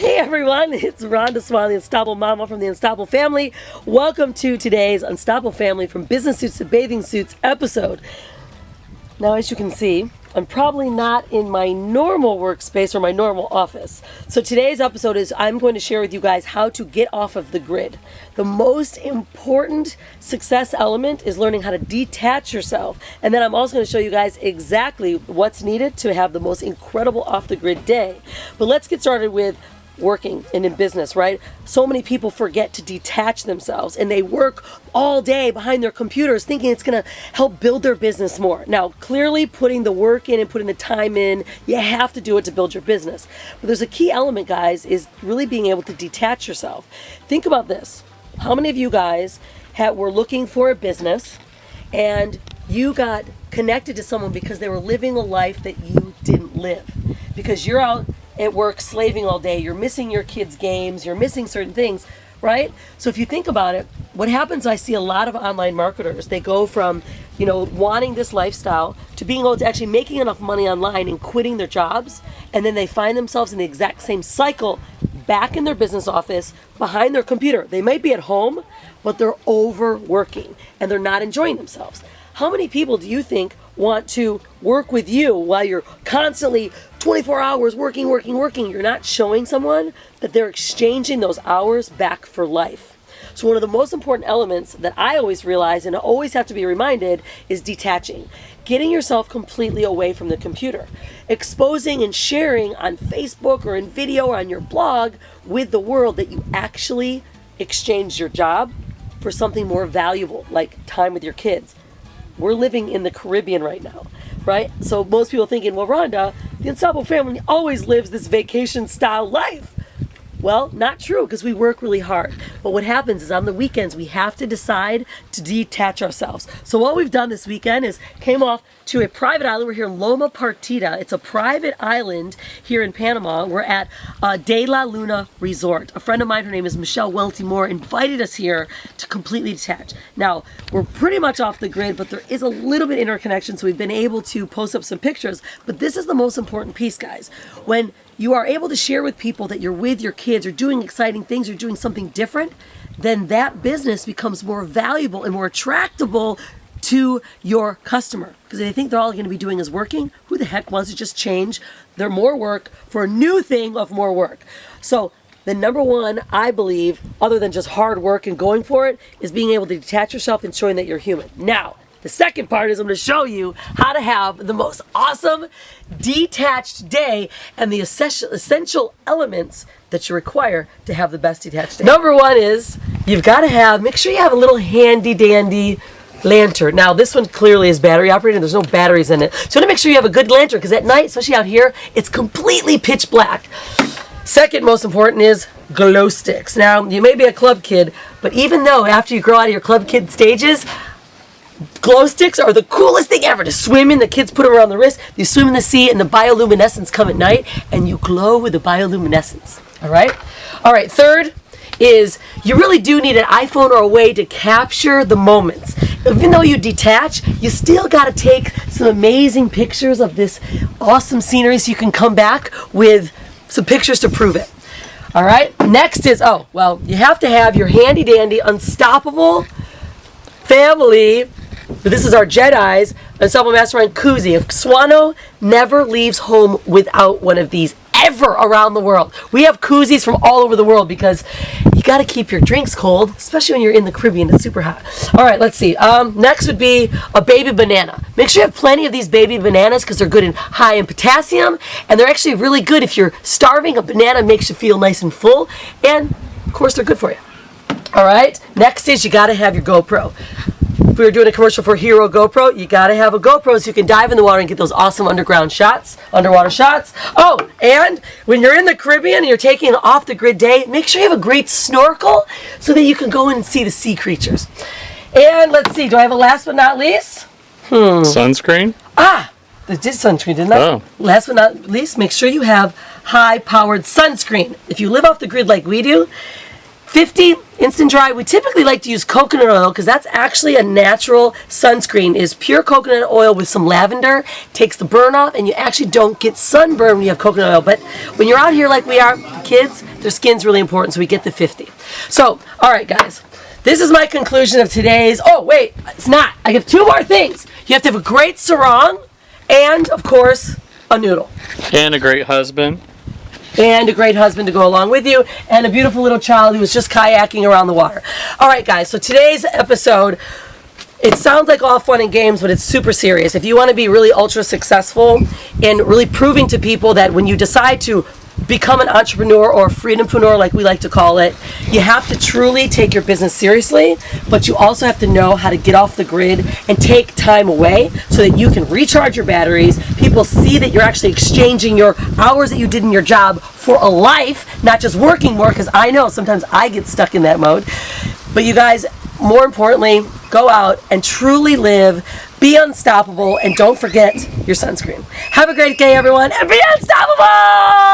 Hey everyone, it's Rhonda Swan, the Unstoppable Mama from the Unstoppable Family. Welcome to today's Unstoppable Family from Business Suits to Bathing Suits episode. Now, as you can see, I'm probably not in my normal workspace or my normal office. So today's episode is I'm going to share with you guys how to get off of the grid. The most important success element is learning how to detach yourself. And then I'm also going to show you guys exactly what's needed to have the most incredible off the grid day. But let's get started with working and in business, right? So many people forget to detach themselves and they work all day behind their computers thinking it's going to help build their business more. Now, clearly putting the work in and putting the time in, you have to do it to build your business. But there's a key element, guys, is really being able to detach yourself. Think about this. How many of you guys were looking for a business and you got connected to someone because they were living a life that you didn't live? Because you're out at work slaving all day, you're missing your kids' games, you're missing certain things, right? So if you think about it, what happens, I see a lot of online marketers, they go from, wanting this lifestyle to being able to actually making enough money online and quitting their jobs, and then they find themselves in the exact same cycle back in their business office behind their computer. They might be at home, but they're overworking and they're not enjoying themselves. How many people do you think want to work with you while you're constantly 24 hours working? You're not showing someone that they're exchanging those hours back for life. So one of the most important elements that I always realize and I always have to be reminded is detaching. Getting yourself completely away from the computer. Exposing and sharing on Facebook or in video or on your blog with the world that you actually exchanged your job for something more valuable, like time with your kids. We're living in the Caribbean right now, right? So most people thinking, well, Rhonda, the Unstoppable Family always lives this vacation style life. Well, not true, because we work really hard. But what happens is on the weekends, we have to decide to detach ourselves. So what we've done this weekend is came off to a private island. We're here in Loma Partida. It's a private island here in Panama. We're at De La Luna Resort. A friend of mine, her name is Michelle Welty Moore, invited us here to completely detach. Now, we're pretty much off the grid, but there is a little bit interconnection, so we've been able to post up some pictures. But this is the most important piece, guys. When you are able to share with people that you're with your kids or doing exciting things or doing something different, then that business becomes more valuable and more attractable to your customer. Because if they think they're all going to be doing is working, who the heck wants to just change their more work for a new thing of more work? So the number one, I believe, other than just hard work and going for it, is being able to detach yourself and showing that you're human. Now, the second part is I'm going to show you how to have the most awesome detached day and the essential elements that you require to have the best detached day. Number one is you've got to make sure you have a little handy dandy lantern. Now this one clearly is battery operated. There's no batteries in it. So you want to make sure you have a good lantern because at night, especially out here, it's completely pitch black. Second most important is glow sticks. Now you may be a club kid, but even though after you grow out of your club kid stages, glow sticks are the coolest thing ever to swim in. The kids put them around the wrist. You swim in the sea and the bioluminescence come at night and you glow with the bioluminescence. All right. Third is you really do need an iPhone or a way to capture the moments. Even though you detach, you still got to take some amazing pictures of this awesome scenery so you can come back with some pictures to prove it. All right. Next is, you have to have your handy dandy Unstoppable Family. This is our Jedi's Unstoppable Mastermind koozie. If Swano never leaves home without one of these ever around the world. We have koozies from all over the world because you got to keep your drinks cold, especially when you're in the Caribbean. It's super hot. All right, let's see. Next would be a baby banana. Make sure you have plenty of these baby bananas because they're good and high in potassium, and they're actually really good if you're starving. A banana makes you feel nice and full, and of course they're good for you. All right, next is you got to have your GoPro. If we were doing a commercial for Hero GoPro, you got to have a GoPro so you can dive in the water and get those awesome underwater shots. Oh, and when you're in the Caribbean and you're taking an off-the-grid day, make sure you have a great snorkel so that you can go in and see the sea creatures. And let's see, do I have a last but not least? Sunscreen? I did sunscreen, didn't I? Oh. Last but not least, make sure you have high-powered sunscreen. If you live off the grid like we do, 50 instant dry. We typically like to use coconut oil because that's actually a natural sunscreen. It is pure coconut oil with some lavender. Takes the burn off, and you actually don't get sunburn when you have coconut oil. But when you're out here like we are, kids, their skin's really important, so we get the 50. So, all right, guys. This is my conclusion of today's... Oh, wait. It's not. I have 2 more things. You have to have a great sarong and, of course, a noodle. And a great husband. And a great husband to go along with you, and a beautiful little child who was just kayaking around the water. All right, guys, so today's episode, it sounds like all fun and games, but it's super serious. If you want to be really ultra successful and really proving to people that when you decide to become an entrepreneur or a freedom-preneur, like we like to call it, you have to truly take your business seriously, but you also have to know how to get off the grid and take time away so that you can recharge your batteries. People see that you're actually exchanging your hours that you did in your job for a life, not just working more, because I know sometimes I get stuck in that mode. But you guys, more importantly, go out and truly live, be unstoppable, and don't forget your sunscreen. Have a great day, everyone, and be unstoppable!